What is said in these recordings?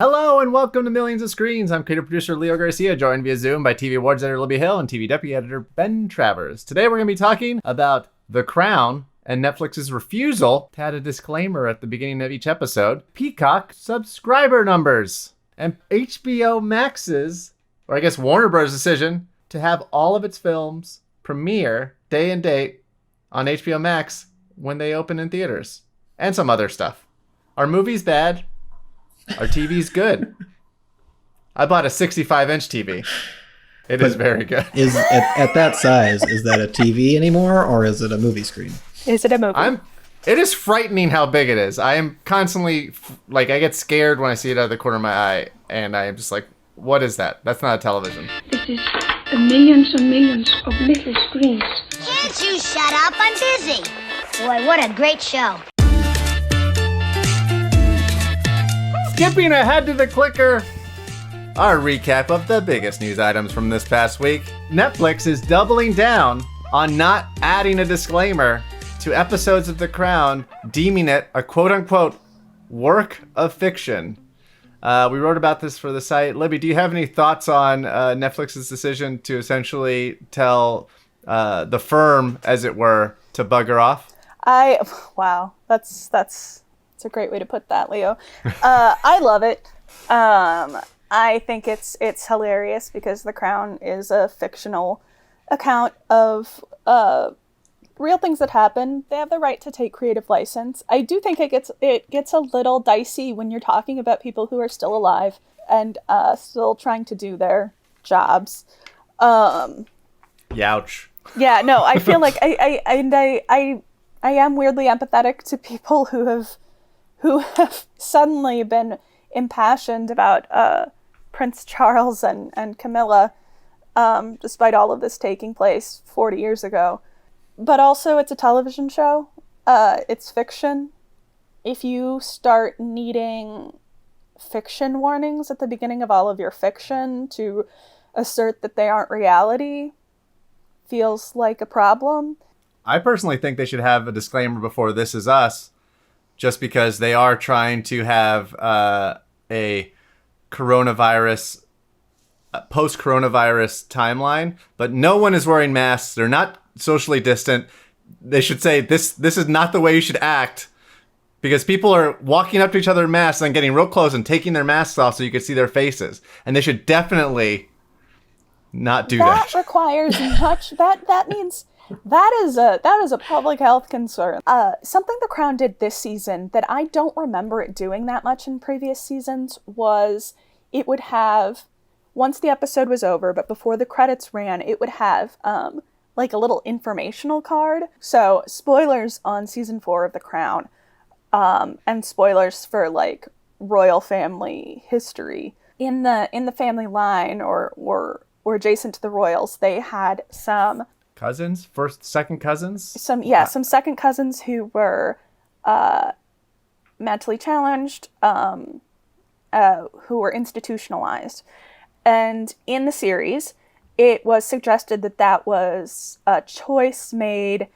Hello and welcome to Millions of Screens. I'm creative producer Leo Garcia, joined via Zoom by TV awards editor Libby Hill and TV deputy editor Ben Travers. Today we're going to be talking about The Crown and Netflix's refusal to add a disclaimer at the beginning of each episode, Peacock subscriber numbers, and HBO Max's, or I guess Warner Bros. Decision to have all of its films premiere day and date on HBO Max when they open in theaters, and some other stuff. Are movies bad? Our TV's good. I bought a 65-inch TV. It is very good. Is at that size, is that a TV anymore, or is it a movie screen? Is it a movie? It is frightening how big it is. I am constantly, I get scared when I see it out of the corner of my eye, and I am just like, what is that? That's not a television. This is millions and millions of little screens. Can't you shut up? I'm busy. Boy, what a great show. Skipping ahead to the clicker, our recap of the biggest news items from this past week. Netflix is doubling down on not adding a disclaimer to episodes of The Crown, deeming it a quote-unquote work of fiction. We wrote about this for the site. Libby, do you have any thoughts on Netflix's decision to essentially tell the firm, as it were, to bugger off? Wow, that's a great way to put that, Leo. I love it. I think it's hilarious because The Crown is a fictional account of real things that happen. They have the right to take creative license. I do think it gets a little dicey when you're talking about people who are still alive and still trying to do their jobs. Youch. Yeah, no, I feel like I am weirdly empathetic to people who have suddenly been impassioned about Prince Charles and Camilla, despite all of this taking place 40 years ago. But also, it's a television show. It's fiction. If you start needing fiction warnings at the beginning of all of your fiction to assert that they aren't reality, feels like a problem. I personally think they should have a disclaimer before This Is Us, just because they are trying to have a coronavirus, post-coronavirus timeline, but no one is wearing masks. They're not socially distant. They should say, this is not the way you should act, because people are walking up to each other in masks and getting real close and taking their masks off so you can see their faces. And they should definitely not do that. That requires much, that means... That is a public health concern. Something The Crown did this season that I don't remember it doing that much in previous seasons was it would have, once the episode was over, but before the credits ran, it would have like a little informational card. So spoilers on season 4 of The Crown, and spoilers for like royal family history. In the family line or adjacent to the royals, they had some cousins, second cousins? Some second cousins who were mentally challenged, who were institutionalized. And in the series, it was suggested that was a choice made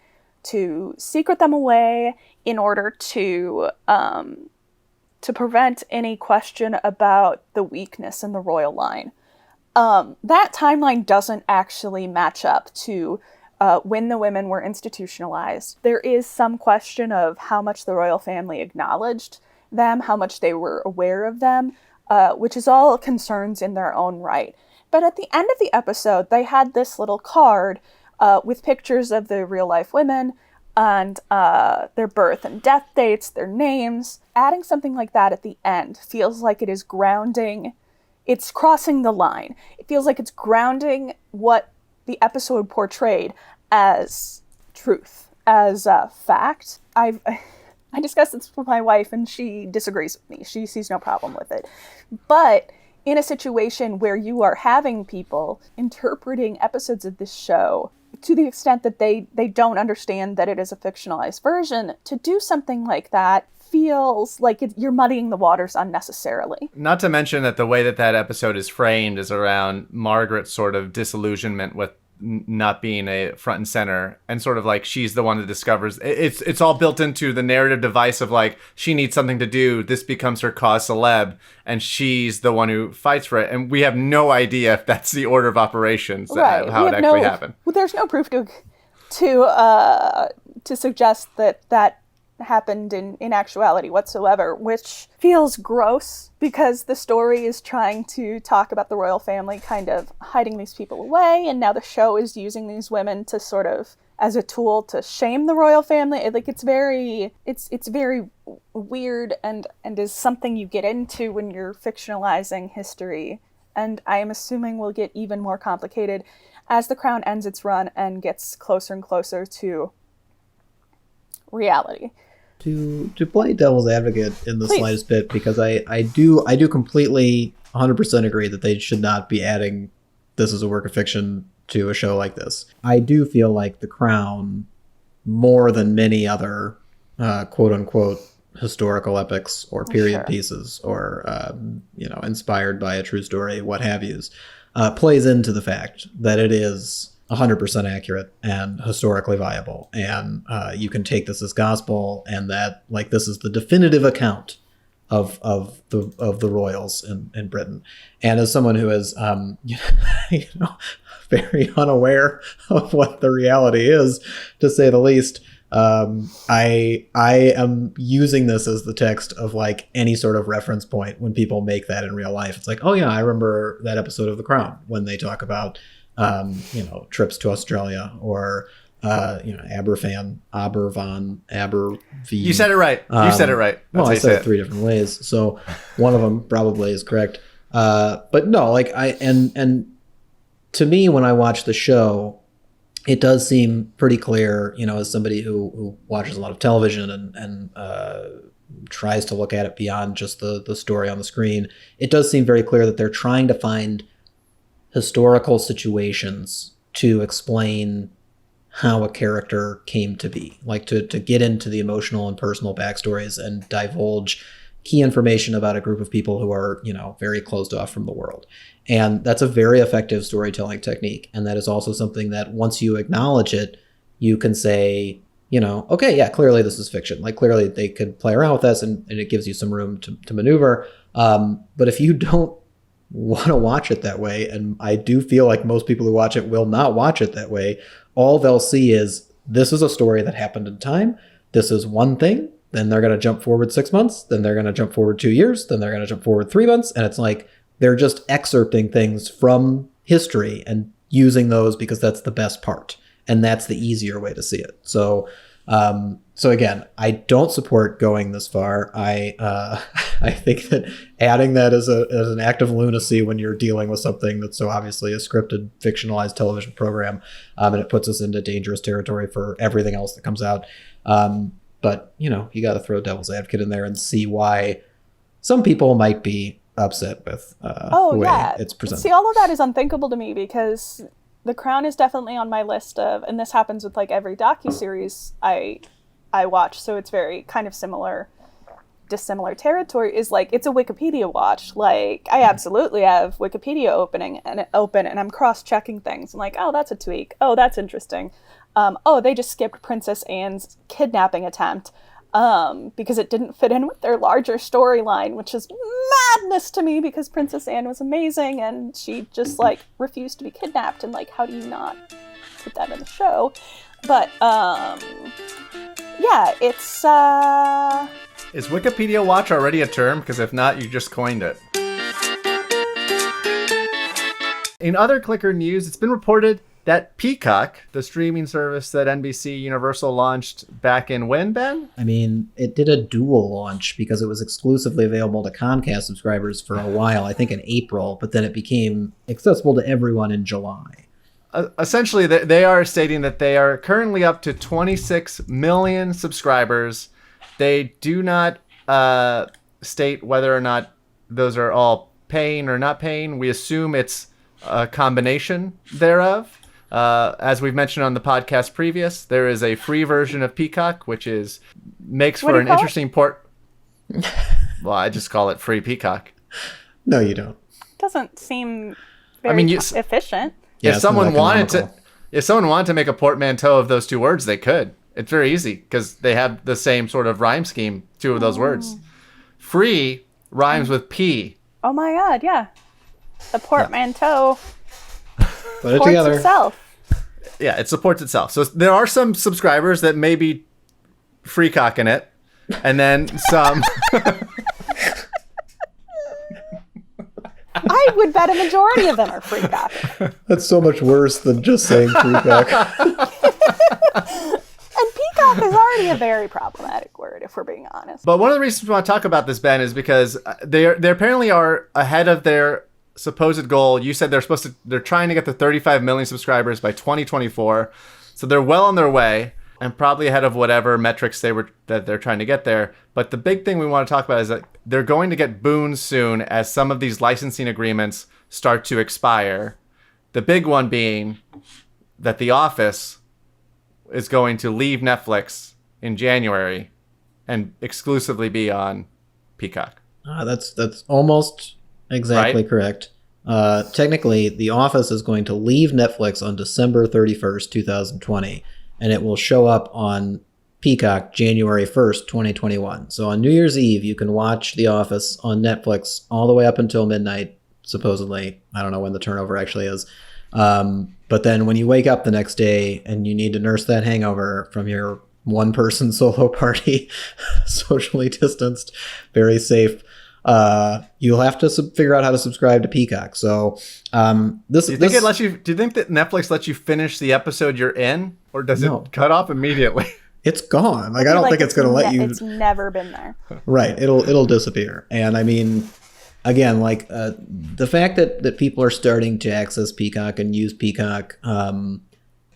to secret them away in order to prevent any question about the weakness in the royal line. That timeline doesn't actually match up to when the women were institutionalized. There is some question of how much the royal family acknowledged them, how much they were aware of them, which is all concerns in their own right. But at the end of the episode, they had this little card with pictures of the real-life women and their birth and death dates, their names. Adding something like that at the end feels like it is grounding. It's crossing the line. It feels like it's grounding what the episode portrayed as truth, as fact. I discussed this with my wife, and she disagrees with me. She sees no problem with it. But in a situation where you are having people interpreting episodes of this show to the extent that they don't understand that it is a fictionalized version, to do something like that feels like you're muddying the waters unnecessarily. Not to mention that the way that episode is framed is around Margaret's sort of disillusionment with not being a front and center, and sort of like she's the one that discovers it's all built into the narrative device of like she needs something to do, this becomes her cause celeb, and she's the one who fights for it, and we have no idea if that's the order of operations, Right. how it actually happened. Well, there's no proof to suggest that happened in actuality whatsoever, which feels gross because the story is trying to talk about the royal family kind of hiding these people away, and now the show is using these women to sort of as a tool to shame the royal family. Like it's very weird and is something you get into when you're fictionalizing history, and I am assuming will get even more complicated as The Crown ends its run and gets closer and closer to reality. To play devil's advocate in the Please. slightest bit, because I do completely 100% agree that they should not be adding this as a work of fiction to a show like this. I do feel like The Crown, more than many other quote unquote historical epics or period Sure. pieces or inspired by a true story, what have yous, plays into the fact that it is 100% accurate and historically viable, and you can take this as gospel, and that like this is the definitive account of the royals in Britain. And as someone who is very unaware of what the reality is, to say the least, I am using this as the text of like any sort of reference point when people make that in real life. It's like, oh yeah, I remember that episode of The Crown when they talk about trips to Australia, or Abervon. You said it right. You said it right. That's Well, how I you said say it 3 different ways, so one of them probably is correct. But no, like and to me, when I watch the show, it does seem pretty clear, as somebody who watches a lot of television and tries to look at it beyond just the story on the screen. It does seem very clear that they're trying to find historical situations to explain how a character came to be, like to get into the emotional and personal backstories and divulge key information about a group of people who are, very closed off from the world. And that's a very effective storytelling technique. And that is also something that once you acknowledge it, you can say, okay, yeah, clearly this is fiction. Like clearly they could play around with this, and it gives you some room to maneuver. But if you don't want to watch it that way, and I do feel like most people who watch it will not watch it that way, all they'll see is this is a story that happened in time. This is one thing. Then they're going to jump forward 6 months. Then they're going to jump forward 2 years. Then they're going to jump forward 3 months. And it's like they're just excerpting things from history and using those because that's the best part. And that's the easier way to see it. So again, I don't support going this far. I think that adding that as an act of lunacy when you're dealing with something that's so obviously a scripted, fictionalized television program, and it puts us into dangerous territory for everything else that comes out. But you got to throw devil's advocate in there and see why some people might be upset with the way it's presented. See, all of that is unthinkable to me because The Crown is definitely on my list of, and this happens with like every docuseries I watch, so it's very kind of dissimilar territory, is like it's a Wikipedia watch. Like I absolutely have Wikipedia open and I'm cross-checking things. I'm like, oh, that's a tweak. Oh, that's interesting. Oh, they just skipped Princess Anne's kidnapping attempt because it didn't fit in with their larger storyline, which is madness to me because Princess Anne was amazing and she just like refused to be kidnapped, and like how do you not put that in the show? But yeah, it's Is Wikipedia Watch already a term? Because if not, you just coined it. In other clicker news, it's been reported that Peacock, the streaming service that NBC Universal launched back in when, Ben? I mean, it did a dual launch because it was exclusively available to Comcast subscribers for a while, I think in April, but then it became accessible to everyone in July. Essentially, they are stating that they are currently up to 26 million subscribers. They do not state whether or not those are all paying or not paying. We assume it's a combination thereof. As we've mentioned on the podcast previous, there is a free version of Peacock, which makes for an interesting port. Well, I just call it free Peacock. No, you don't. doesn't seem very efficient. If someone wanted to, If someone wanted to make a portmanteau of those two words, they could. It's very easy because they have the same sort of rhyme scheme, two of those words. Free rhymes with P. Oh my god, yeah. The portmanteau Put it supports together. itself. Yeah, it supports itself. So there are some subscribers that may be free cocking it, and then some. I would bet a majority of them are free cock. That's so much worse than just saying peacock. And peacock is already a very problematic word, if we're being honest. But one of the reasons we want to talk about this, Ben, is because they apparently are ahead of their supposed goal. You said they're trying to get to 35 million subscribers by 2024. So they're well on their way and probably ahead of whatever metrics that they're trying to get there. But the big thing we want to talk about is that they're going to get boons soon as some of these licensing agreements start to expire. The big one being that The Office is going to leave Netflix in January and exclusively be on Peacock. That's almost exactly Right? correct. Technically, The Office is going to leave Netflix on December 31st, 2020, and it will show up on Peacock January 1st, 2021. So on New Year's Eve, you can watch The Office on Netflix all the way up until midnight, supposedly. I don't know when the turnover actually is. But then when you wake up the next day and you need to nurse that hangover from your one-person solo party, socially distanced, very safe, you'll have to figure out how to subscribe to Peacock. So Do you think that Netflix lets you finish the episode you're in, or does No. it cut off immediately? it's gone. Like I don't think it's going to let you. It's never been there. Right. It'll disappear. And I mean, again, like the fact that people are starting to access Peacock and use Peacock,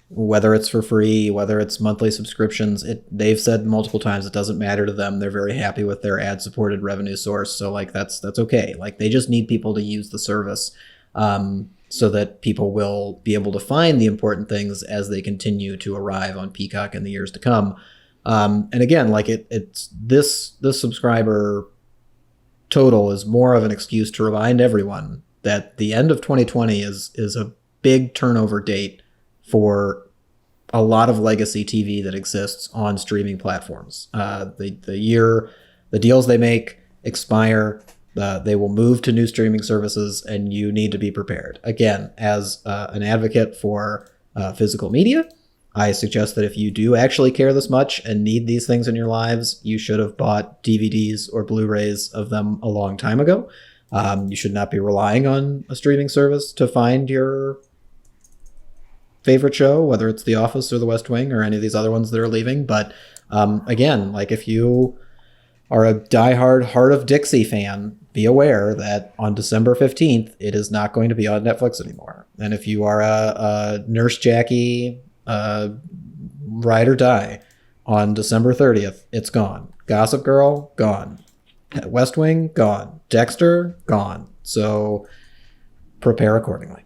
whether it's for free, whether it's monthly subscriptions, they've said multiple times it doesn't matter to them. They're very happy with their ad-supported revenue source. So like that's okay. Like they just need people to use the service so that people will be able to find the important things as they continue to arrive on Peacock in the years to come. And again, like it's this subscriber total is more of an excuse to remind everyone that the end of 2020 is a big turnover date for a lot of legacy TV that exists on streaming platforms. The deals they make expire. They will move to new streaming services, and you need to be prepared. Again, as an advocate for physical media, I suggest that if you do actually care this much and need these things in your lives, you should have bought DVDs or Blu-rays of them a long time ago. You should not be relying on a streaming service to find your favorite show, whether it's The Office or The West Wing or any of these other ones that are leaving. But again, like if you are a diehard Heart of Dixie fan, be aware that on December 15th, it is not going to be on Netflix anymore. And if you are a Nurse Jackie ride or die, on December 30th, it's gone. Gossip Girl, gone. West Wing, gone. Dexter, gone. So prepare accordingly.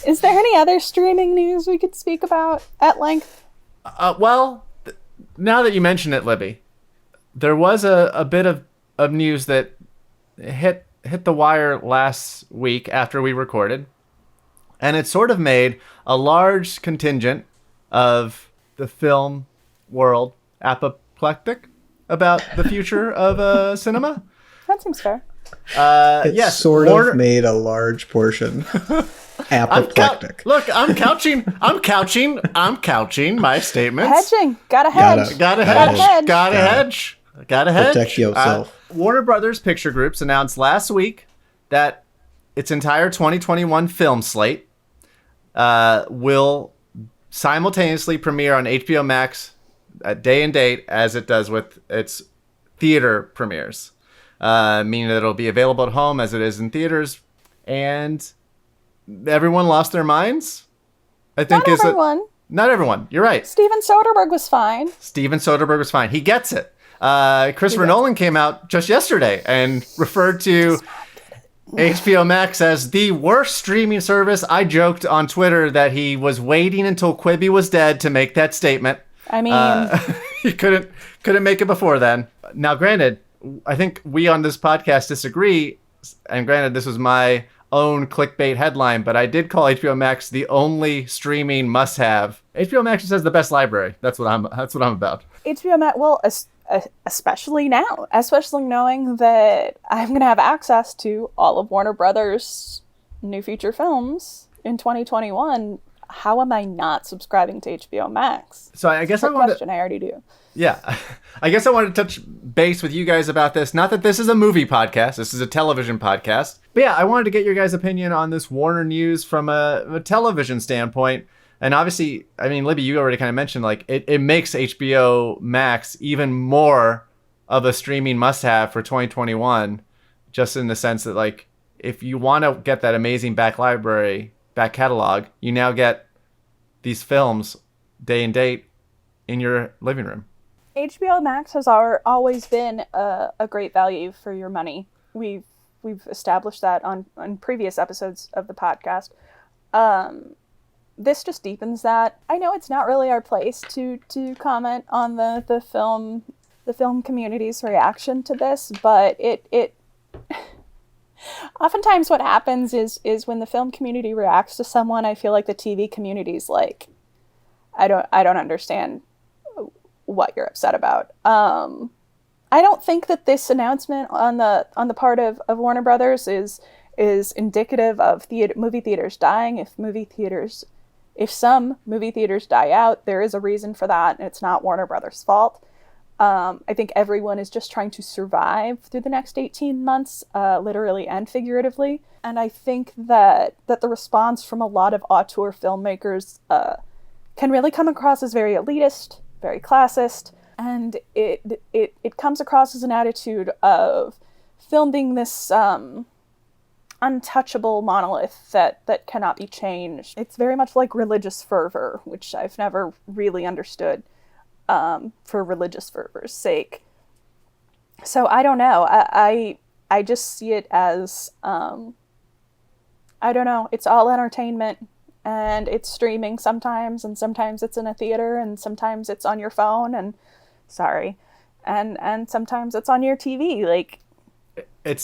Is there any other streaming news we could speak about at length? Now that you mention it, Libby, there was a bit of news that hit the wire last week after we recorded, and it sort of made a large contingent of the film world apoplectic about the future of cinema. That seems fair. Yes, sort of made a large portion apoplectic. I'm couching my statements. Hedging. Gotta hedge. Gotta hedge. Protect yourself. Warner Brothers Picture Groups announced last week that its entire 2021 film slate will simultaneously premiere on HBO Max at day and date as it does with its theater premieres, meaning that it'll be available at home as it is in theaters. And everyone lost their minds, I think. Not everyone. You're right. Steven Soderbergh was fine. He gets it. Christopher Nolan came out just yesterday and referred to HBO Max as the worst streaming service. I joked on Twitter that he was waiting until Quibi was dead to make that statement. I mean, he couldn't make it before then. Now, granted, I think we on this podcast disagree, and granted, this was my own clickbait headline, but I did call HBO Max the only streaming must-have. HBO Max just has the best library. That's what I'm about. HBO Max, well, especially now, especially knowing that I'm going to have access to all of Warner Brothers' new feature films in 2021. How am I not subscribing to HBO Max? So I guess I already do. Yeah, I guess I wanted to touch base with you guys about this. Not that this is a movie podcast. This is a television podcast. But yeah, I wanted to get your guys' opinion on this Warner news from a television standpoint. And obviously, I mean, Libby, you already kind of mentioned, like, it makes HBO Max even more of a streaming must-have for 2021, just in the sense that, like, if you want to get that amazing back catalog, you now get these films day and date in your living room. HBO Max has always been a great value for your money. We've established that on previous episodes of the podcast. This just deepens that. I know it's not really our place to comment on the film community's reaction to this, but it oftentimes what happens is when the film community reacts to someone, I feel like the TV community's like, I don't understand what you're upset about. I don't think that this announcement on the part of Warner Brothers is indicative of movie theaters dying. If some movie theaters die out, there is a reason for that, and it's not Warner Brothers' fault. I think everyone is just trying to survive through the next 18 months, literally and figuratively. And I think that the response from a lot of auteur filmmakers can really come across as very elitist, very classist, and it comes across as an attitude of film being this untouchable monolith that cannot be changed. It's very much like religious fervor, which I've never really understood for religious fervor's sake. So I don't know. I just see it as I don't know. It's all entertainment. And it's streaming sometimes, and sometimes it's in a theater, and sometimes it's on your phone, and sometimes it's on your TV. Like,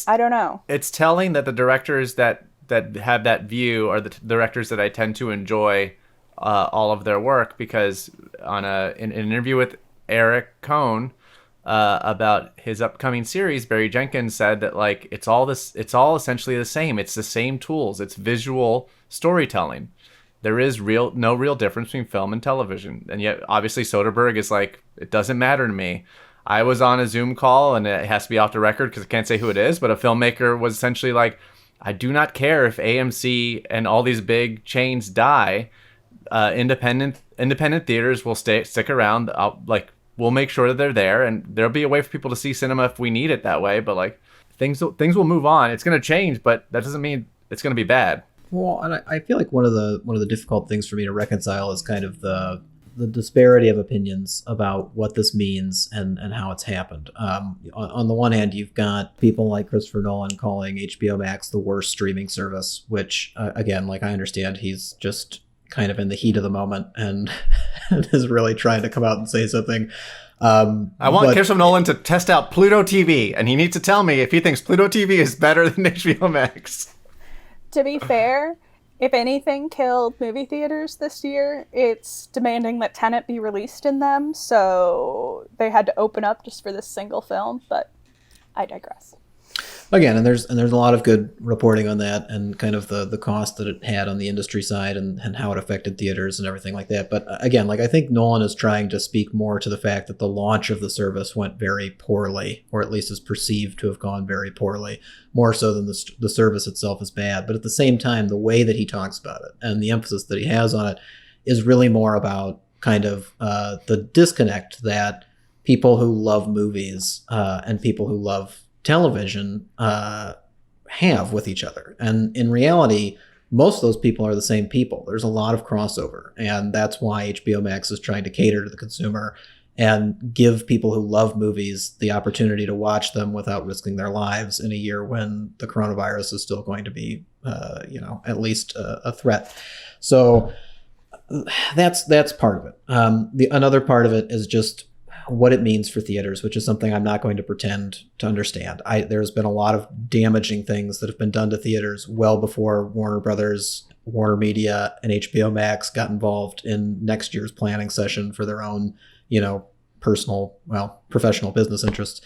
I don't know. It's telling that the directors that have that view are the directors that I tend to enjoy all of their work, because in an interview with Eric Cohn about his upcoming series, Barry Jenkins said that, like, it's all essentially the same. It's the same tools. It's visual storytelling. There is no real difference between film and television. And yet, obviously, Soderbergh is like, it doesn't matter to me. I was on a Zoom call, and it has to be off the record because I can't say who it is, but a filmmaker was essentially like, I do not care if AMC and all these big chains die. Independent theaters will stick around. We'll make sure that they're there, and there'll be a way for people to see cinema if we need it that way. But, like, things will move on. It's going to change, but that doesn't mean it's going to be bad. Well, and I feel like one of the difficult things for me to reconcile is kind of the disparity of opinions about what this means and how it's happened. On the one hand, you've got people like Christopher Nolan calling HBO Max the worst streaming service, which, again, like, I understand he's just kind of in the heat of the moment and is really trying to come out and say something. I want Christopher Nolan to test out Pluto TV, and he needs to tell me if he thinks Pluto TV is better than HBO Max. To be fair, if anything killed movie theaters this year, it's demanding that Tenet be released in them, so they had to open up just for this single film, but I digress. Again, and there's a lot of good reporting on that, and kind of the cost that it had on the industry side and how it affected theaters and everything like that. But again, like, I think Nolan is trying to speak more to the fact that the launch of the service went very poorly, or at least is perceived to have gone very poorly, more so than the service itself is bad. But at the same time, the way that he talks about it and the emphasis that he has on it is really more about kind of the disconnect that people who love movies and people who love television have with each other. And in reality, most of those people are the same people. There's a lot of crossover, and that's why HBO Max is trying to cater to the consumer and give people who love movies the opportunity to watch them without risking their lives in a year when the coronavirus is still going to be at least a threat. So that's part of it. Another part of it is just what it means for theaters, which is something I'm not going to pretend to understand. There's been a lot of damaging things that have been done to theaters well before Warner Brothers, Warner Media, and HBO Max got involved in next year's planning session for their own, professional business interests.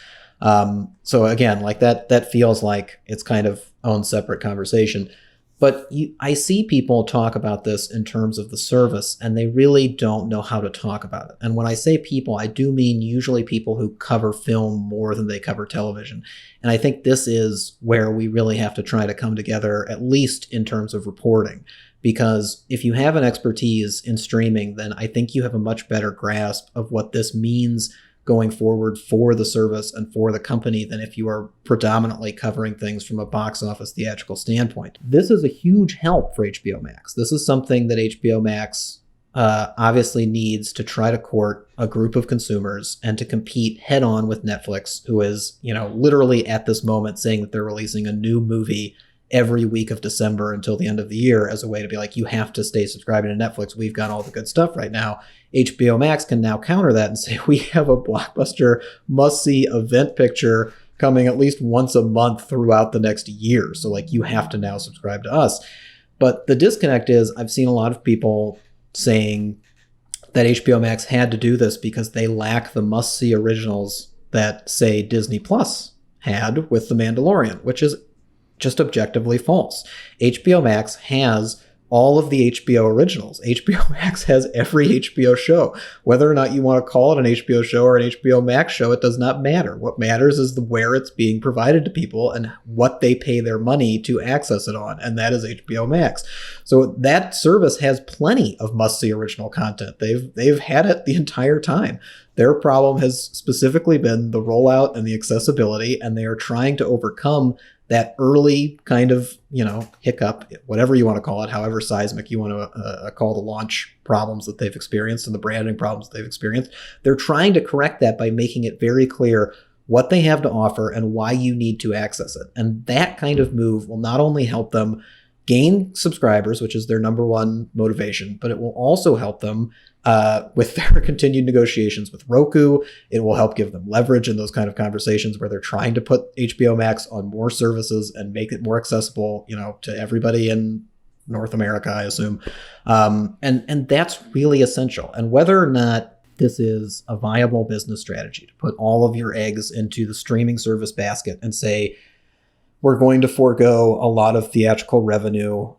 So again, like that feels like it's kind of own separate conversation. But I see people talk about this in terms of the service, and they really don't know how to talk about it. And when I say people, I do mean usually people who cover film more than they cover television. And I think this is where we really have to try to come together, at least in terms of reporting. Because if you have an expertise in streaming, then I think you have a much better grasp of what this means going forward for the service and for the company than if you are predominantly covering things from a box office theatrical standpoint. This is a huge help for HBO Max. This is something that HBO Max obviously needs to try to court a group of consumers and to compete head on with Netflix, who is, literally at this moment saying that they're releasing a new movie every week of December until the end of the year as a way to be like, you have to stay subscribing to Netflix. We've got all the good stuff right now. HBO Max can now counter that and say, we have a blockbuster must-see event picture coming at least once a month throughout the next year. So like, you have to now subscribe to us. But the disconnect is I've seen a lot of people saying that HBO Max had to do this because they lack the must-see originals that, say, Disney Plus had with The Mandalorian, which is just objectively false. HBO Max has all of the HBO originals. HBO Max has every HBO show. Whether or not you want to call it an HBO show or an HBO Max show, it does not matter. What matters is where it's being provided to people and what they pay their money to access it on, and that is HBO Max. So that service has plenty of must-see original content. They've had it the entire time. Their problem has specifically been the rollout and the accessibility, and they are trying to overcome that early kind of, hiccup, whatever you want to call it, however seismic you want to call the launch problems that they've experienced and the branding problems that they've experienced. They're trying to correct that by making it very clear what they have to offer and why you need to access it. And that kind of move will not only help them gain subscribers, which is their number one motivation, but it will also help them with their continued negotiations with Roku. It will help give them leverage in those kind of conversations where they're trying to put HBO Max on more services and make it more accessible, to everybody in North America, I assume. And that's really essential. And whether or not this is a viable business strategy to put all of your eggs into the streaming service basket and say, we're going to forego a lot of theatrical revenue,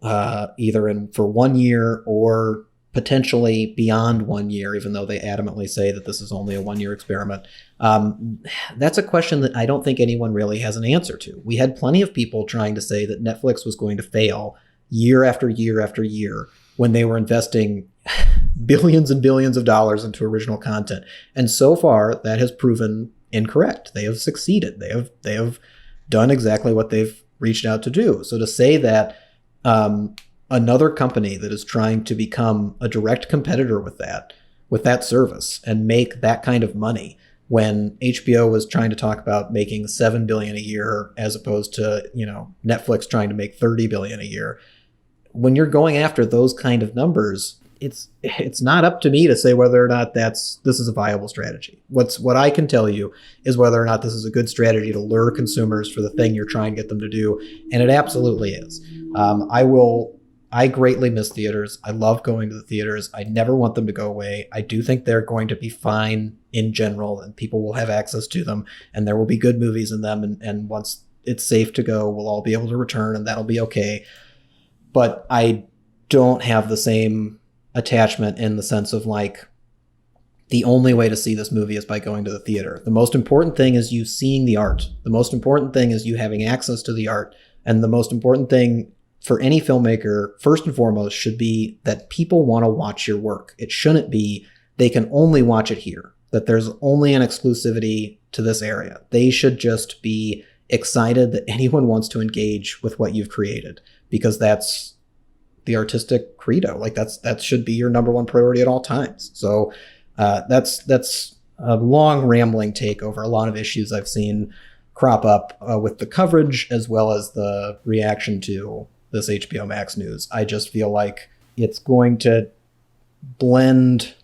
either for 1 year or potentially beyond 1 year, even though they adamantly say that this is only a 1-year experiment. That's a question that I don't think anyone really has an answer to. We had plenty of people trying to say that Netflix was going to fail year after year after year when they were investing billions and billions of dollars into original content. And so far, that has proven incorrect. They have succeeded. They have done exactly what they've reached out to do. So to say that another company that is trying to become a direct competitor with that service and make that kind of money, when HBO was trying to talk about making $7 billion a year as opposed to, Netflix trying to make $30 billion a year, when you're going after those kind of numbers, it's not up to me to say whether or not this is a viable strategy. What I can tell you is whether or not this is a good strategy to lure consumers for the thing you're trying to get them to do, and it absolutely is. I greatly miss theaters. I love going to the theaters. I never want them to go away. I do think they're going to be fine in general, and people will have access to them, and there will be good movies in them, and once it's safe to go, we'll all be able to return, and that'll be okay. But I don't have the same attachment in the sense of like, the only way to see this movie is by going to the theater. The most important thing is you seeing the art. The most important thing is you having access to the art. And the most important thing for any filmmaker, first and foremost, should be that people want to watch your work. It shouldn't be they can only watch it here, that there's only an exclusivity to this area. They should just be excited that anyone wants to engage with what you've created, because that's the artistic credo. Like that should be your number one priority at all times. So that's a long rambling take over a lot of issues I've seen crop up with the coverage as well as the reaction to this HBO Max news. I just feel like it's going to blend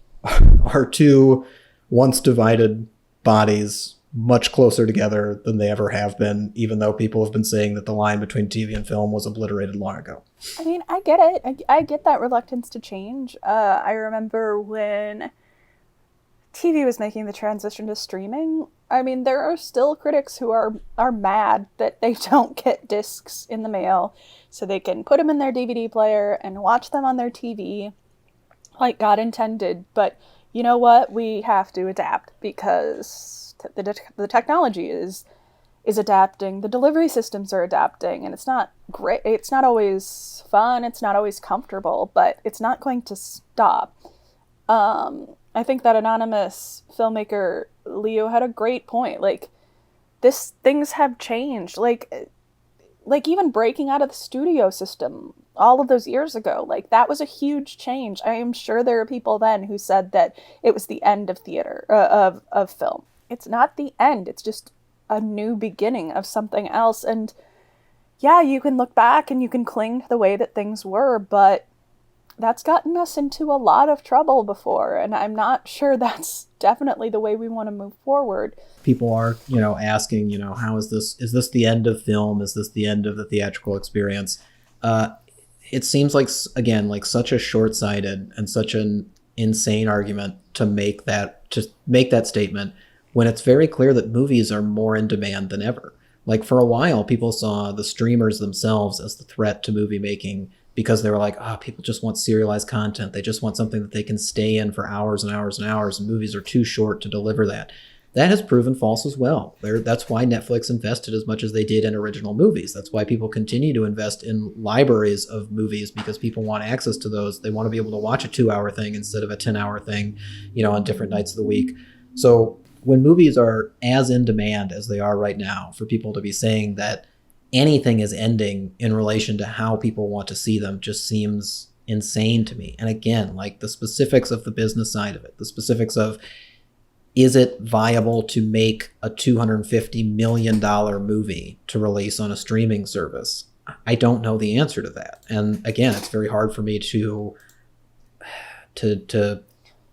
our two once divided bodies much closer together than they ever have been, even though people have been saying that the line between TV and film was obliterated long ago. I mean, I get it. I get that reluctance to change. I remember when TV was making the transition to streaming. I mean, there are still critics who are mad that they don't get discs in the mail so they can put them in their DVD player and watch them on their TV like God intended. But you know what? We have to adapt because the technology is adapting. The delivery systems are adapting, and it's not great. It's not always fun. It's not always comfortable, but it's not going to stop. I think that anonymous filmmaker Leo had a great point. Like, things have changed. Like even breaking out of the studio system all of those years ago, like that was a huge change. I am sure there are people then who said that it was the end of theater, of film. It's not the end. It's just a new beginning of something else. And yeah, you can look back and you can cling to the way that things were, but that's gotten us into a lot of trouble before, and I'm not sure that's definitely the way we want to move forward. People are, asking, how is this the end of film? Is this the end of the theatrical experience? It seems like, again, like such a short-sighted and such an insane argument to make that statement when it's very clear that movies are more in demand than ever. Like, for a while, people saw the streamers themselves as the threat to movie making, because they were like, people just want serialized content. They just want something that they can stay in for hours and hours and hours, and movies are too short to deliver that. That has proven false as well. That's why Netflix invested as much as they did in original movies. That's why people continue to invest in libraries of movies, because people want access to those. They want to be able to watch a 2-hour thing instead of a 10-hour thing, on different nights of the week. So when movies are as in demand as they are right now, for people to be saying that anything is ending in relation to how people want to see them just seems insane to me. And again, like the specifics of the business side of it, the specifics of, is it viable to make a $250 million movie to release on a streaming service? I don't know the answer to that. And again, it's very hard for me to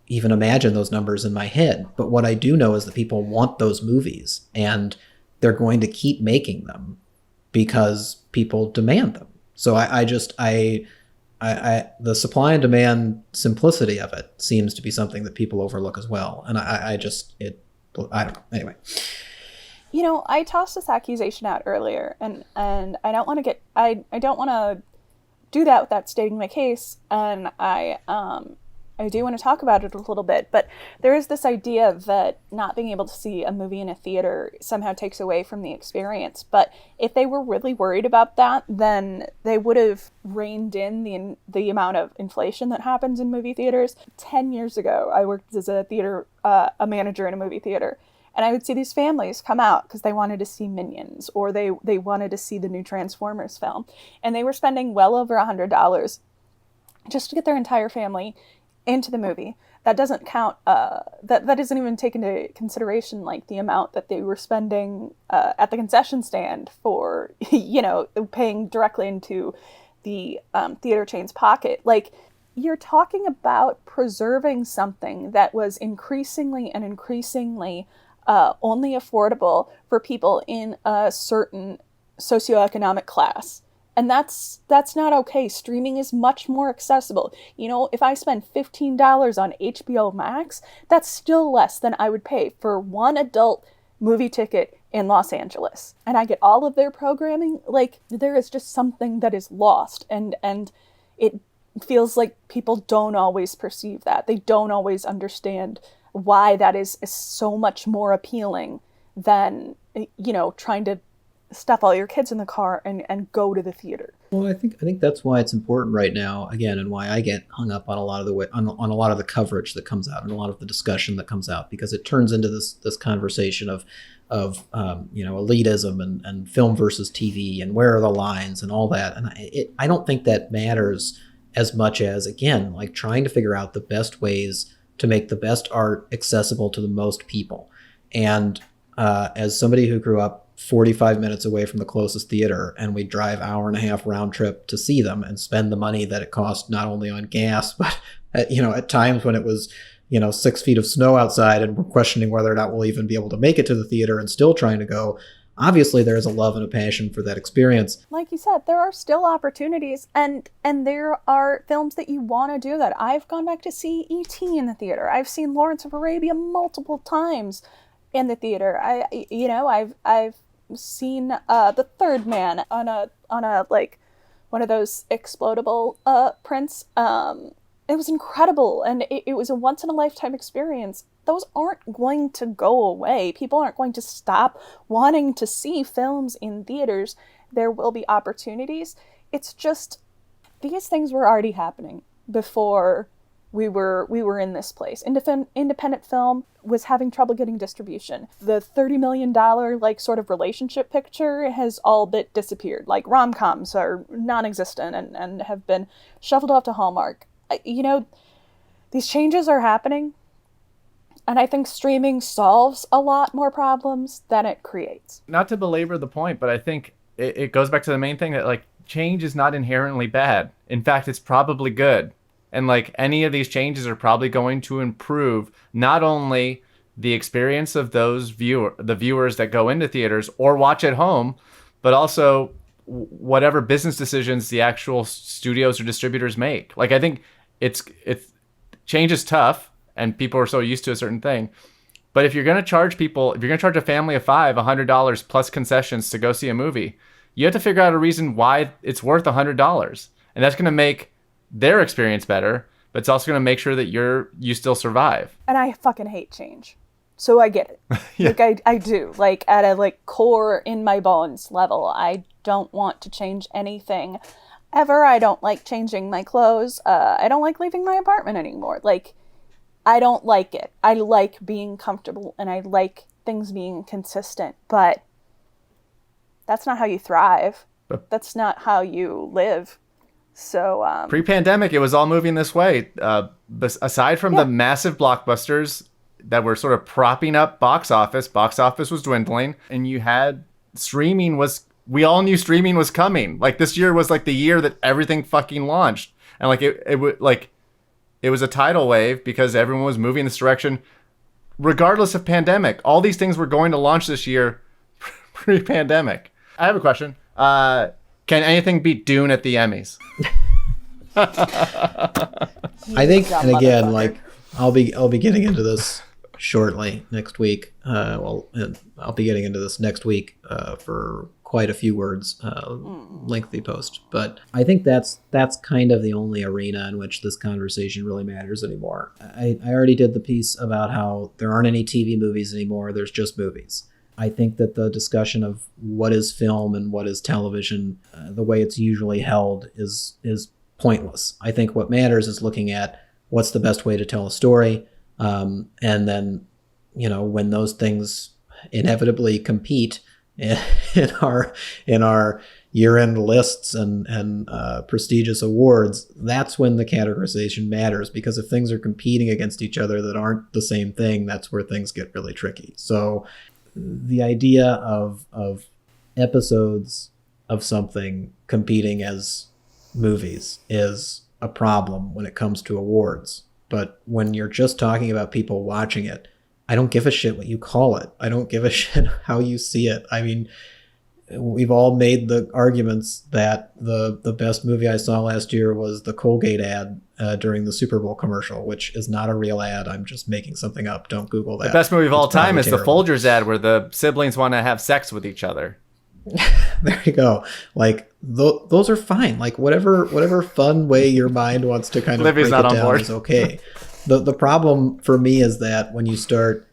even imagine those numbers in my head. But what I do know is that people want those movies, and they're going to keep making them because people demand them. So the supply and demand simplicity of it seems to be something that people overlook as well. And I don't know. Anyway. I tossed this accusation out earlier, and I don't want to do that without stating my case. And I do want to talk about it a little bit, but there is this idea that not being able to see a movie in a theater somehow takes away from the experience. But if they were really worried about that, then they would have reined in the amount of inflation that happens in movie theaters. 10 years ago, I worked as a manager in a movie theater, and I would see these families come out because they wanted to see Minions, or they wanted to see the new Transformers film, and they were spending well over $100 just to get their entire family into the movie. That doesn't count, that doesn't even take into consideration like the amount that they were spending at the concession stand for, paying directly into the theater chain's pocket. Like, you're talking about preserving something that was increasingly only affordable for people in a certain socioeconomic class. And that's not okay. Streaming is much more accessible. If I spend $15 on HBO Max, that's still less than I would pay for one adult movie ticket in Los Angeles. And I get all of their programming. Like, there is just something that is lost. And it feels like people don't always perceive that. They don't always understand why that is so much more appealing than, trying to stuff all your kids in the car and go to the theater. Well, I think that's why it's important right now, again, and why I get hung up on a lot of the coverage that comes out and a lot of the discussion that comes out, because it turns into this conversation of elitism and film versus TV and where are the lines and all that. And I don't think that matters as much as, again, like trying to figure out the best ways to make the best art accessible to the most people. And as somebody who grew up 45 minutes away from the closest theater, and we drive hour and a half round trip to see them and spend the money that it cost not only on gas, but at times when it was 6 feet of snow outside and we're questioning whether or not we'll even be able to make it to the theater and still trying to go. Obviously, there is a love and a passion for that experience. Like you said, there are still opportunities, and there are films that you want to do that. I've gone back to see E.T. in the theater. I've seen Lawrence of Arabia multiple times in the theater. I've seen The Third Man on a like one of those explodable prints. It was incredible, and it was a once in a lifetime experience. Those aren't going to go away. People aren't going to stop wanting to see films in theaters. There will be opportunities. It's just these things were already happening before we were in this place. Independent film was having trouble getting distribution. The $30 million like sort of relationship picture has all but disappeared. Like rom-coms are non-existent and have been shuffled off to Hallmark. These changes are happening. And I think streaming solves a lot more problems than it creates. Not to belabor the point, but I think it goes back to the main thing that like change is not inherently bad. In fact, it's probably good. And like any of these changes are probably going to improve not only the experience of those viewers that go into theaters or watch at home, but also whatever business decisions the actual studios or distributors make. Like I think it's change is tough. And people are so used to a certain thing. But if you're going to charge a family of 5 $100 plus concessions to go see a movie, you have to figure out a reason why it's worth $100. And that's going to make their experience better, but it's also going to make sure that you still survive. And I fucking hate change. So I get it. Yeah. Like I do. Like at a like core in my bones level, I don't want to change anything ever. I don't like changing my clothes. I don't like leaving my apartment anymore. Like I don't like it. I like being comfortable and I like things being consistent, but that's not how you thrive. That's not how you live. So pre-pandemic, it was all moving this way. Aside from the massive blockbusters that were sort of propping up box office was dwindling, and you had streaming we all knew streaming was coming. Like this year was like the year that everything fucking launched. And like it was a tidal wave because everyone was moving this direction regardless of pandemic. All these things were going to launch this year pre-pandemic. I have a question. Can anything beat Dune at the Emmys? I think, and again, like I'll be getting into this shortly next week. I'll be getting into this next week for quite a few words, lengthy post. But I think that's kind of the only arena in which this conversation really matters anymore. I already did the piece about how there aren't any TV movies anymore. There's just movies. I think that the discussion of what is film and what is television, the way it's usually held, is pointless. I think what matters is looking at what's the best way to tell a story, and then, when those things inevitably compete in our year-end lists and prestigious awards, that's when the categorization matters. Because if things are competing against each other that aren't the same thing, that's where things get really tricky. So the idea of episodes of something competing as movies is a problem when it comes to awards. But when you're just talking about people watching it, I don't give a shit what you call it. I don't give a shit how you see it. I mean, we've all made the arguments that the best movie I saw last year was the Colgate ad during the Super Bowl commercial, which is not a real ad. I'm just making something up. Don't Google that. The best movie of all time is terrible. the Folgers ad where the siblings want to have sex with each other. There you go. Like those are fine. Like whatever fun way your mind wants to kind of Libby's break not it on down board. is okay. The problem for me is that when you start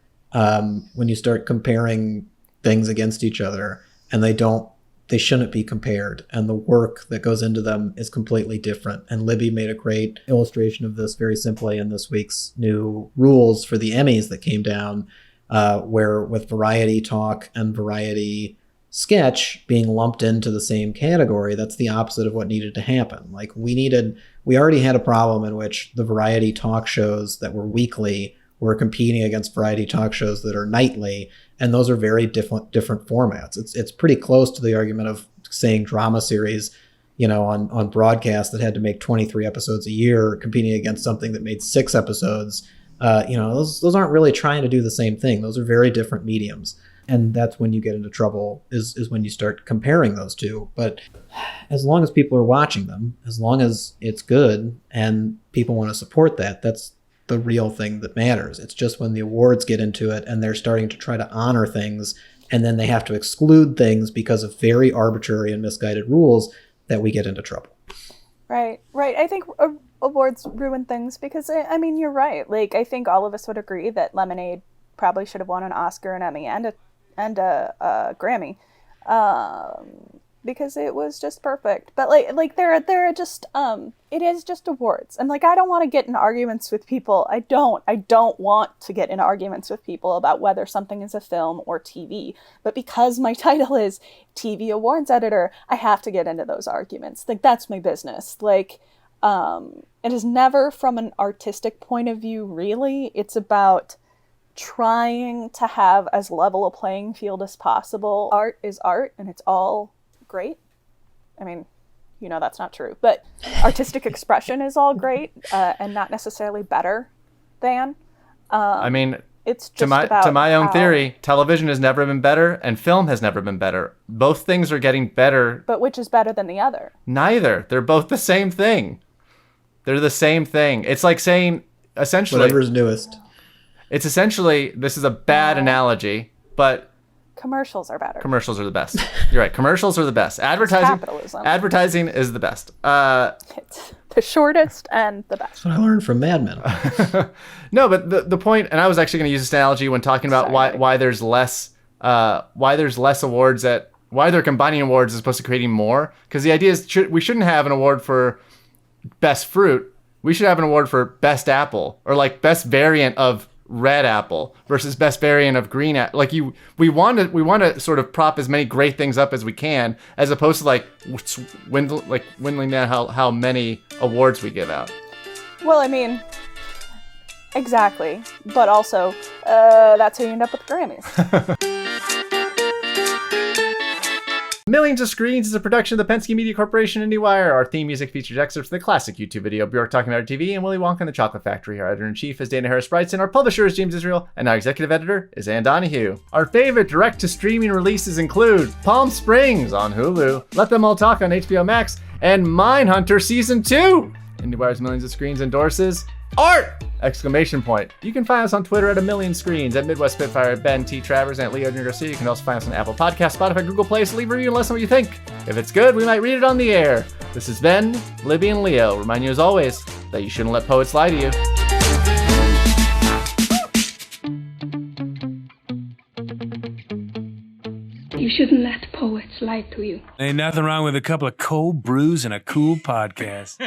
comparing things against each other, and they shouldn't be compared, and the work that goes into them is completely different. And Libby made a great illustration of this very simply in this week's new rules for the Emmys that came down, where with Variety Talk and Variety Sketch being lumped into the same category, that's the opposite of what needed to happen. Like we already had a problem in which the Variety Talk shows that were weekly were competing against Variety Talk shows that are nightly, and those are very different formats. It's pretty close to the argument of saying drama series, on broadcast that had to make 23 episodes a year competing against something that made 6 episodes Those aren't really trying to do the same thing. Those are very different mediums. And that's when you get into trouble, is when you start comparing those two. But as long as people are watching them, as long as it's good and people want to support that, that's the real thing that matters. It's just when the awards get into it and they're starting to try to honor things and then they have to exclude things because of very arbitrary and misguided rules that we get into trouble. Right. I think awards ruin things because, I mean, you're right. Like, I think all of us would agree that Lemonade probably should have won an Oscar, an Emmy, and a Grammy, because it was just perfect. But like there are just it is just awards, and like I don't want to get in arguments with people. I don't want to get in arguments with people about whether something is a film or TV. But because my title is TV awards editor, I have to get into those arguments. Like, that's my business. Like, it is never from an artistic point of view, really. It's about trying to have as level a playing field as possible. Art is art, and it's all great. I mean, that's not true, but artistic expression is all great, and not necessarily better than. I mean, it's just to my own theory, television has never been better, and film has never been better. Both things are getting better. But which is better than the other? Neither. They're both the same thing. They're the same thing. It's like saying, essentially, whatever's newest. It's essentially, this is a bad analogy, but commercials are better. Commercials are the best. You're right. Commercials are the best. Advertising is the best. It's the shortest and the best. That's what I learned from Mad Men. No, but the point, and I was actually going to use this analogy when talking about why there's less awards why they're combining awards as opposed to creating more. Because the idea is we shouldn't have an award for best fruit. We should have an award for best apple, or like best variant of red apple versus best variant of green apple. Like we want to sort of prop as many great things up as we can, as opposed to like dwindling down how many awards we give out. Well, I mean, exactly, but also that's how you end up with Grammys. Millions of Screens is a production of the Penske Media Corporation and IndieWire. Our theme music features excerpts from the classic YouTube video Bjork Talking About TV and Willy Wonka and the Chocolate Factory. Our editor-in-chief is Dana Harris-Brightson. Our publisher is James Israel. And our executive editor is Ann Donahue. Our favorite direct-to-streaming releases include Palm Springs on Hulu, Let Them All Talk on HBO Max, and Mindhunter Season 2. IndieWire's Millions of Screens endorses art! Exclamation point. You can find us on Twitter at A Million Screens, at Midwest Spitfire, at Ben T. Travers, and at Leo Garcia. You can also find us on Apple Podcasts, Spotify, Google Play, so leave a review and let us know what you think. If it's good, we might read it on the air. This is Ben, Libby, and Leo. Remind you as always that you shouldn't let poets lie to you. You shouldn't let poets lie to you. Ain't nothing wrong with a couple of cold brews and a cool podcast.